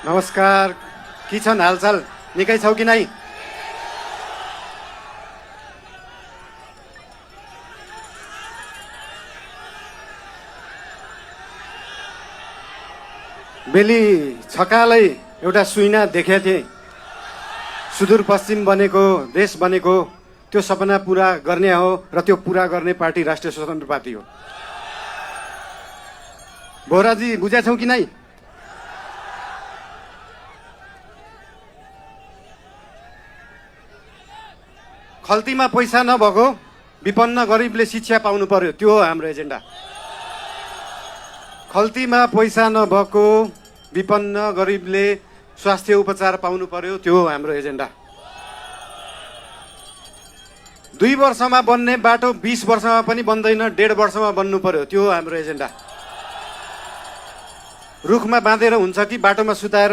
नमस्कार, के छन् हालचाल? निकै छौ कि नै? बेली छकालै एउटा सुइना देखेको थिएँ। सुदूरपश्चिम बनेको, देश बनेको, त्यो सपना पुरा गर्ने हो र त्यो पुरा गर्ने पार्टी राष्ट्रिय स्वतन्त्र पार्टी हो। बोहराजी बुझेछौ कि नै? खल्तीमा पैसा नभएको विपन्न गरिबले शिक्षा पाउनु पर्यो, त्यो हो हाम्रो एजेन्डा। खल्तीमा पैसा नभएको विपन्न गरिबले स्वास्थ्य उपचार पाउनु पर्यो, त्यो हो हाम्रो एजेन्डा। 2 वर्षमा बन्ने बाटो 20 वर्षमा पनि बन्दैन, 1.5 वर्षमा बन्नु पर्यो, त्यो हो हाम्रो एजेन्डा। रुखमा बाँधेर हुन्छ कि बाटोमा सुताएर